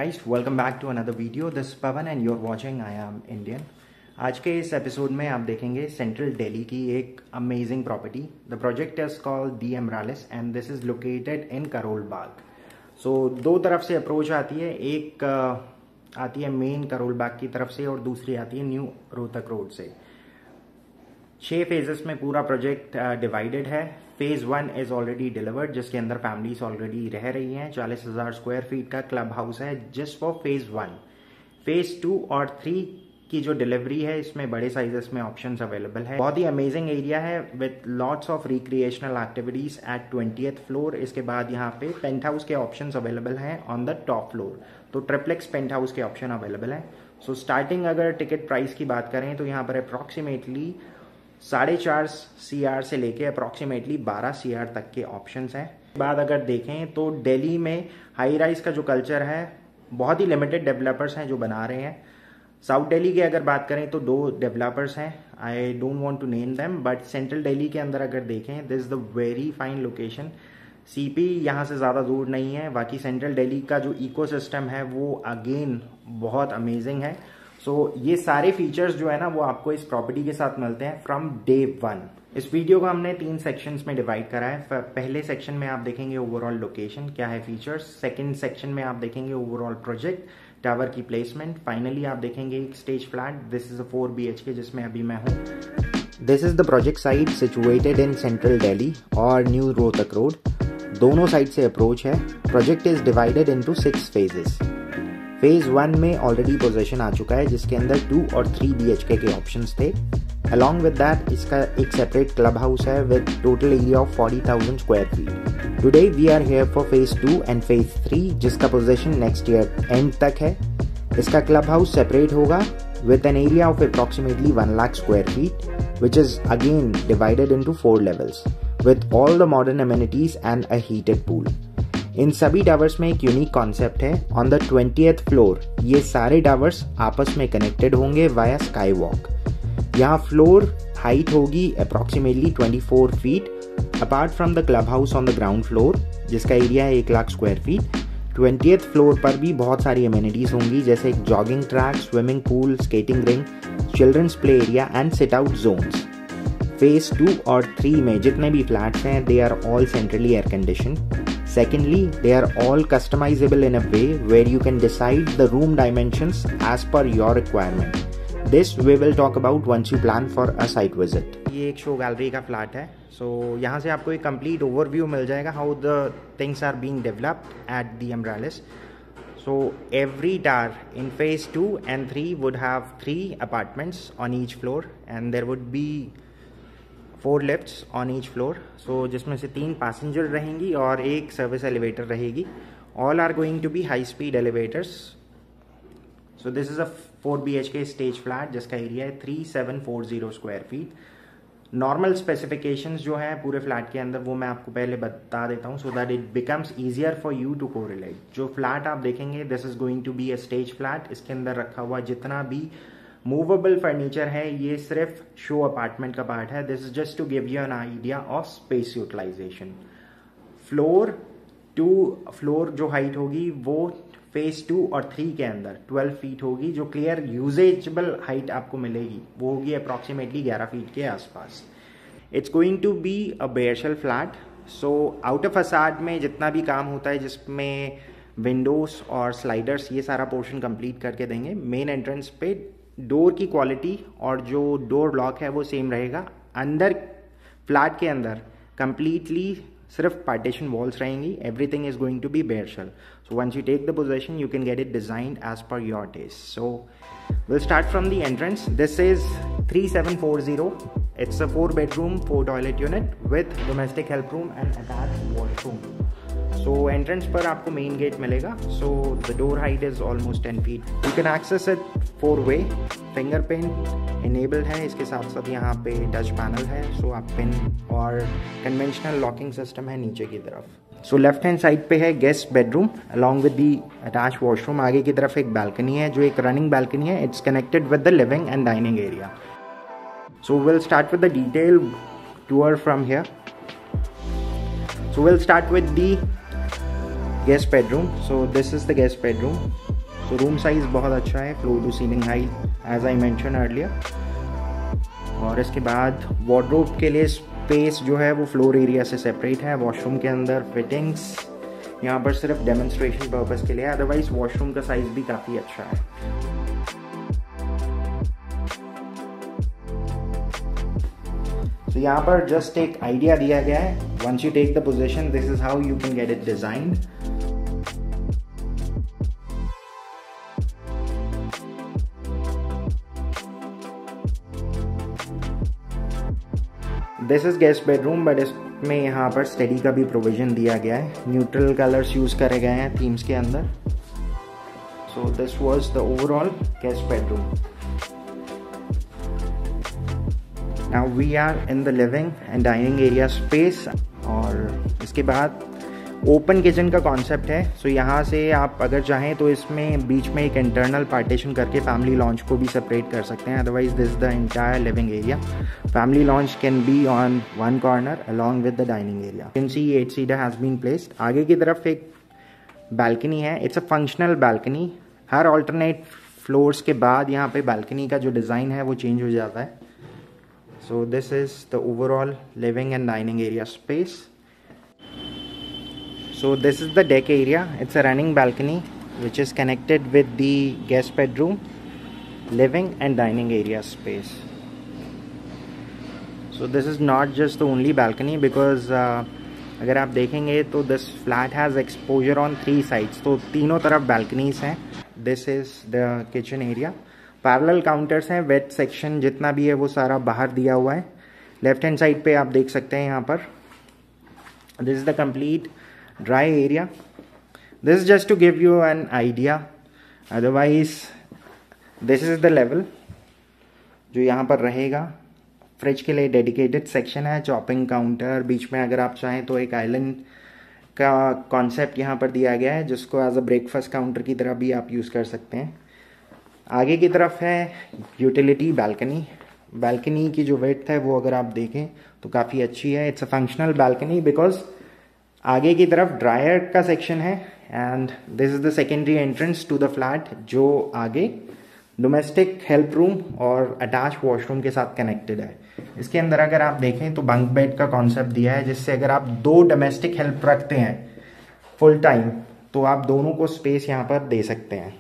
guys, welcome back to another video. This is Pavan and you're watching I Am Indian. आज के इस episode में आप देखेंगे सेंट्रल दिल्ली की एक amazing property. The project is called the Emaralis and this is located in Karol Bagh. So दो तरफ से अप्रोच आती है. एक आती है मेन करोल बाग की तरफ से और दूसरी आती है न्यू रोहतक रोड से. 6 फेजेस में पूरा प्रोजेक्ट डिवाइडेड है. फेज 1 इज ऑलरेडी डिलीवर्ड जिसके अंदर फैमिलीज ऑलरेडी रह रही हैं. 40,000 स्क्वायर फीट का क्लब हाउस है जस्ट फॉर फेज 1. फेज 2 और 3 की जो डिलीवरी है इसमें बड़े साइजेस में ऑप्शंस अवेलेबल है. बहुत ही अमेजिंग एरिया है with lots of recreational activities eight 20th floor. इसके बाद यहाँ पे पेंट हाउस के ऑप्शंस अवेलेबल हैं ऑन द टॉप फ्लोर. तो ट्रिप्लेक्स पेंट हाउस के ऑप्शन अवेलेबल है. सो स्टार्टिंग अगर टिकट प्राइस की बात करें तो यहाँ पर अप्रॉक्सीमेटली 4.5 CR से लेके अप्रॉक्सीमेटली 12 CR तक के ऑप्शंस हैं. बाद अगर देखें तो दिल्ली में हाई राइज का जो कल्चर है बहुत ही लिमिटेड डेवलपर्स हैं जो बना रहे हैं. साउथ दिल्ली की अगर बात करें तो 2 डेवलपर्स हैं. I don't want to name them but central Delhi के अंदर अगर देखें this is the very fine location. CP यहाँ से ज़्यादा दूर नहीं है. बाकी सेंट्रल दिल्ली का जो इकोसिस्टम है वो अगेन बहुत अमेजिंग है. सो ये सारे फीचर्स जो है ना वो आपको इस प्रॉपर्टी के साथ मिलते हैं फ्रॉम डे 1. इस वीडियो को हमने 3 सेक्शंस में डिवाइड करा है. पहले सेक्शन में आप देखेंगे ओवरऑल लोकेशन क्या है फीचर्स. सेकंड सेक्शन में आप देखेंगे ओवरऑल प्रोजेक्ट, टावर की प्लेसमेंट. फाइनली आप देखेंगे एक stage flat. This is a 4 BHK जिसमें अभी मैं हूँ. This is the project site situated in central Delhi और न्यू रोहतक रोड. दोनों साइड से अप्रोच है. Project is divided into 6 phases. Phase 1 में ऑलरेडी पोजीशन आ चुका है जिसके अंदर 2 और 3 BHK के ऑप्शंस थे. अलॉन्ग विद दैट इसका एक सेपरेट क्लब हाउस है with total area of 40,000 square feet. Today we are here for phase 2 and phase 3 जिसका पोजीशन नेक्स्ट ईयर एंड तक है. इसका क्लब हाउस सेपरेट होगा with an area of approximately 1 lakh square feet which is again divided into 4 levels with all the modern amenities and a heated pool. इन सभी towers में एक unique concept है. On the 20th floor ये सारे towers आपस में connected होंगे via sky walk. यहाँ फ्लोर हाइट होगी approximately 24 feet apart from the club house on the ground floor जिसका एरिया है 1 lakh square feet. 20th floor पर भी बहुत सारी अमेनिटीज होंगी जैसे एक jogging track, swimming pool, skating ring, children's play area and sit out zones. Phase 2 और 3 में जितने भी फ्लैट्स हैं they are all centrally air conditioned. Secondly, they are all customizable in a way where you can decide the room dimensions as per your requirement. This we will talk about once you plan for a site visit. ये एक show gallery का flat है. So यहाँ से आपको एक complete overview मिल जाएगा how the things are being developed at the Emralis. So every tower in phase 2 and 3 would have 3 apartments on each floor and there would be 4 lifts on each floor. So जिसमें से 3 passenger रहेंगी और एक service elevator रहेगी. All are going to be high speed elevators. So this is a 4 BHK stage flat जिसका area है 3740 square feet. Normal specifications जो हैं पूरे फ्लैट के अंदर वो मैं आपको पहले बता देता हूँ so that it becomes easier for you to correlate. जो फ्लैट आप देखेंगे this is going to be a stage flat. इसके अंदर रखा हुआ जितना भी मूवेबल फर्नीचर है ये सिर्फ शो अपार्टमेंट का पार्ट है. This is just to give you an idea of space utilisation. Floor to floor जो हाइट होगी वो फेज 2 और 3 के अंदर 12 फीट होगी. जो क्लियर यूजेबल हाइट आपको मिलेगी वो होगी अप्रॉक्सीमेटली 11 फीट के आसपास. It's going to be a bare shell flat. So outer facade में जितना भी काम होता है जिसमें विंडोज और स्लाइडर्स ये सारा पोर्शन कंप्लीट करके देंगे. मेन एंट्रेंस पे डोर की क्वालिटी और जो डोर लॉक है वो सेम रहेगा. अंदर फ्लैट के अंदर कंप्लीटली सिर्फ पार्टीशन वॉल्स रहेंगी. Everything is going to be bare shell. So once you take the position you can get it designed as per your taste. So will start from the entrance. This is 3740. It's a 4 bedroom 4 toilet unit with domestic help room and attached washroom. So entrance पर आपको main gate मिलेगा. So the door height is almost 10 feet. You can access it 4 way. Fingerprint enabled है. इसके साथ साथ यहाँ पे touch panel है. सो आप पिन और कन्वेंशनल लॉकिंग सिस्टम है नीचे की तरफ. सो लेफ्ट हैंड साइड पे है guest bedroom along with the attach washroom. आगे की तरफ एक बालकनी है जो एक रनिंग बालकनी है. It's connected with the living and dining area. So will start with the detail tour from here. So will start with the guest bedroom. So this is the guest bedroom. So room size बहुत अच्छा है, floor to ceiling height as I mention earlier. और इसके बाद wardrobe के लिए space जो है वो फ्लोर एरिया से सेपरेट है। वॉशरूम के अंदर फिटिंग्स यहाँ पर सिर्फ डेमोन्स्ट्रेशन पर्पस के लिए, अदरवाइज वॉशरूम का साइज भी काफ़ी अच्छा है। तो यहाँ पर जस्ट एक आइडिया दिया गया है, once you take the position this is how you can get it designed. This is guest bedroom, but इसमें यहाँ पर स्टडी का भी प्रोविजन दिया गया है। न्यूट्रल कलर्स यूज करे गए हैं थीम्स के अंदर। So this was the overall guest bedroom. Now we are in the living and dining area space. और इसके बाद ओपन किचन का कॉन्सेप्ट है। सो यहाँ से आप अगर चाहें तो इसमें बीच में एक इंटरनल पार्टीशन करके फैमिली लॉन्च को भी सेपरेट कर सकते हैं, otherwise this is the entire living area. Family lounge can be on one corner along with the dining area. You can see 8 seater has been placed. आगे की तरफ एक बालकनी है, इट्स अ फंक्शनल बालकनी। हर alternate floors के बाद यहाँ पे बालकनी का जो डिज़ाइन है वो चेंज हो जाता है। So this is the overall living and dining area space. So this is the deck area. It's a running balcony which is connected with the guest bedroom, living and dining area space. So this is not just the only balcony because अगर आप देखेंगे तो this flat has exposure on 3 sides. तो तीनों तरफ balconies हैं. This is the kitchen area. Parallel counters हैं. Wet section जितना भी है वो सारा बाहर दिया हुआ है. Left hand side पे आप देख सकते हैं यहाँ पर. This is the complete dry area. This is just to give you an idea, otherwise this is the level जो यहाँ पर रहेगा। फ्रिज के लिए डेडिकेटेड सेक्शन है, चॉपिंग काउंटर, बीच में अगर आप चाहें तो एक आइलैंड का कॉन्सेप्ट यहाँ पर दिया गया है जिसको एज अ ब्रेकफास्ट काउंटर की तरह भी आप यूज़ कर सकते हैं। आगे की तरफ है यूटिलिटी बालकनी। बालकनी की जो विड्थ है वो अगर आप देखें तो काफ़ी अच्छी है। It's a functional balcony because आगे की तरफ ड्रायर का सेक्शन है and this is the secondary entrance to the flat जो आगे डोमेस्टिक हेल्प रूम और अटैच वॉशरूम के साथ कनेक्टेड है। इसके अंदर अगर आप देखें तो बंक बेड का कॉन्सेप्ट दिया है जिससे अगर आप 2 डोमेस्टिक हेल्प रखते हैं फुल टाइम तो आप दोनों को स्पेस यहाँ पर दे सकते हैं।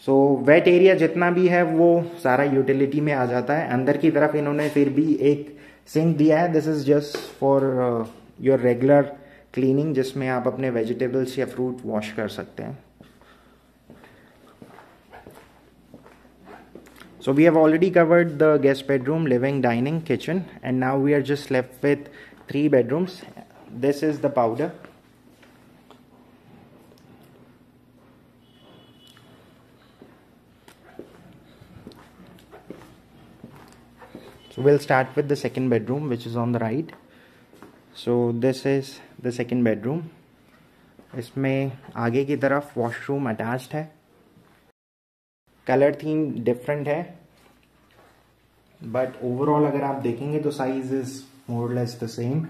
सो वेट एरिया जितना भी है वो सारा यूटिलिटी में आ जाता है। अंदर की तरफ इन्होंने फिर भी एक सिंक दिया है, this is just for your regular cleaning जिसमें आप अपने वेजिटेबल्स या फ्रूट वॉश कर सकते हैं। So we have already covered the guest bedroom, living, dining, kitchen, and now we are just left with 3 bedrooms. This is the powder. So we'll start with the second bedroom, which is on the right. So this is the second bedroom. इसमें आगे की तरफ washroom attached है। Colour theme different है but overall अगर आप देखेंगे तो साइज इज मोर और लेस द सेम।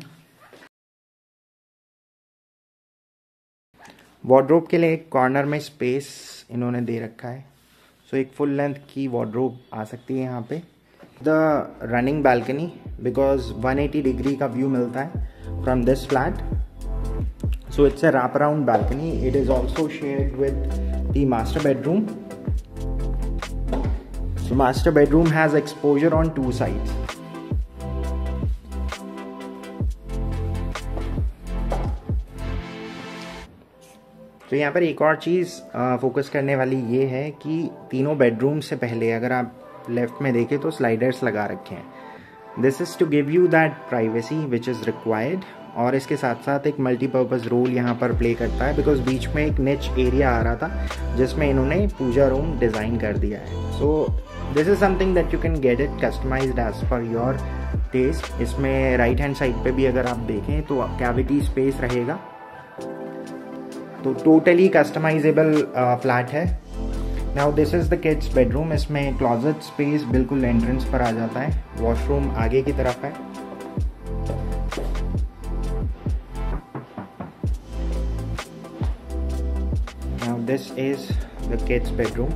वार्डरोब के लिए एक कॉर्नर में स्पेस इन्होंने दे रखा है। सो एक फुल लेंथ की वार्डरोब आ सकती है यहाँ पे। The running balcony because 180 degree का व्यू मिलता है from this flat. So it's a wrap around balcony. It is also shared with the master bedroom. So master bedroom has exposure on 2 sides. तो यहाँ पर एक और चीज़ फोकस करने वाली ये है कि तीनों बेडरूम से पहले अगर आप लेफ्ट में देखें तो स्लाइडर्स लगा रखे हैं। This is to give you that privacy which is required. और इसके साथ साथ एक मल्टीपर्पज़ रोल यहाँ पर प्ले करता है बिकॉज बीच में एक निच एरिया आ रहा था जिसमें इन्होंने पूजा रूम डिज़ाइन कर दिया है। So this is something that you can get it customised as per your taste. इसमें राइट हैंड साइड पे भी अगर आप देखें तो कैविटी स्पेस रहेगा। तो टोटली कस्टमाइजेबल फ्लैट है। Now this is the kids bedroom. इसमें क्लॉजेट स्पेस बिल्कुल एंट्रेंस पर आ जाता है। वॉशरूम आगे की तरफ है। This is the kids bedroom.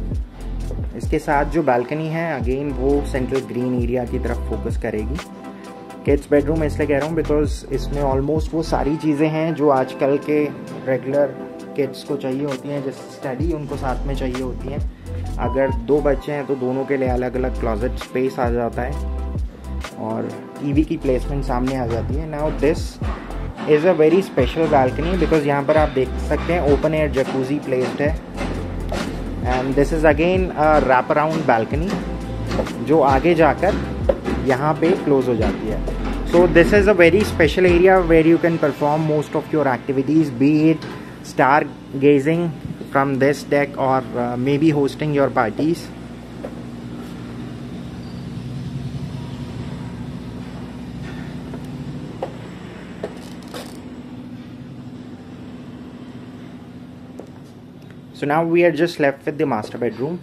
इसके साथ जो बालकनी है अगेन वो सेंट्रल ग्रीन एरिया की तरफ फोकस करेगी। किड्स बेडरूम इसलिए कह रहा हूँ बिकॉज इसमें ऑलमोस्ट वो सारी चीज़ें हैं जो आजकल के रेगुलर किड्स को चाहिए होती हैं, जैसे स्टडी उनको साथ में चाहिए होती हैं। अगर 2 बच्चे हैं तो दोनों के लिए अलग अलग क्लोजेट स्पेस आ जाता है और टीवी की प्लेसमेंट सामने आ जाती है। Now this is a very special balcony because यहाँ पर आप देख सकते हैं ओपन एयर जकूजी प्लेस्ड है and this is again a wrap around balcony जो आगे जाकर यहाँ पे क्लोज हो जाती है। So this is a very special area where you can perform most of your activities, be it star gazing from this deck or maybe hosting your parties. So now we are just left with the master bedroom.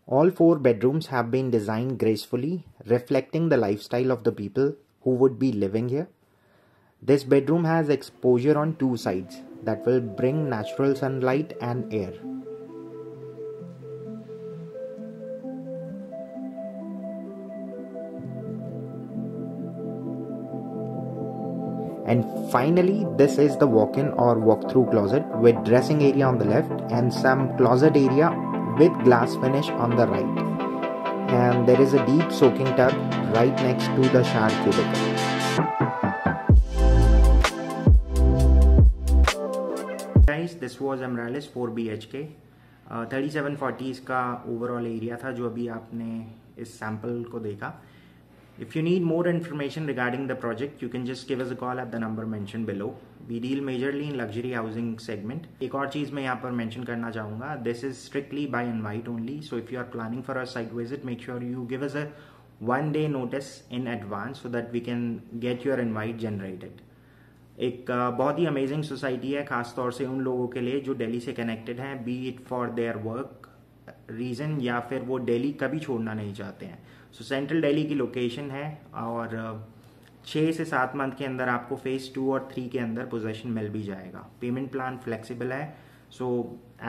All 4 bedrooms have been designed gracefully, reflecting the lifestyle of the people who would be living here. This bedroom has exposure on 2 sides that will bring natural sunlight and air. And finally, this is the walk-in or walk-through closet with dressing area on the left and some closet area with glass finish on the right. And there is a deep soaking tub right next to the shower cubicle. Guys, this was Emralis 4 BHK. 3740 इसका overall area था जो अभी आपने इस sample को देखा। If you need more information regarding the project, you can just give us a call at the number mentioned below. We deal majorly in luxury housing segment. एक और चीज़ मैं यहाँ पर mention करना चाहूँगा. This is strictly by invite only. So if you are planning for a site visit, make sure you give us a 1 day notice in advance so that we can get your invite generated. एक बहुत ही amazing society है, खासतौर से उन लोगों के लिए जो दिल्ली से कनेक्टेड हैं, B it for their work reason या फिर वो दिल्ली कभी छोड़ना नहीं चाहते हैं। सो सेंट्रल दिल्ली की लोकेशन है और 6 से 7 मंथ के अंदर आपको फेज़ 2 और 3 के अंदर पोजेशन मिल भी जाएगा। पेमेंट प्लान फ्लेक्सिबल है। So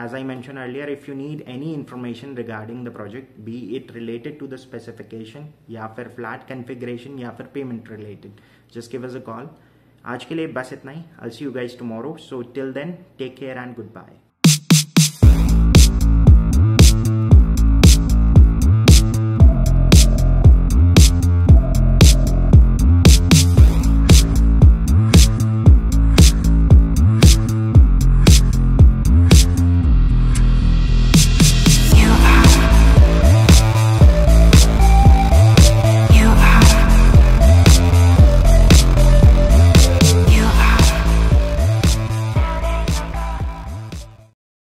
as I mention earlier, if you need any information regarding the project, be it related to the specification या फिर फ्लैट कन्फिग्रेशन या फिर payment related, just give us a call. आज के लिए बस इतना ही। I'll see you guys tomorrow. So till then, take care and goodbye.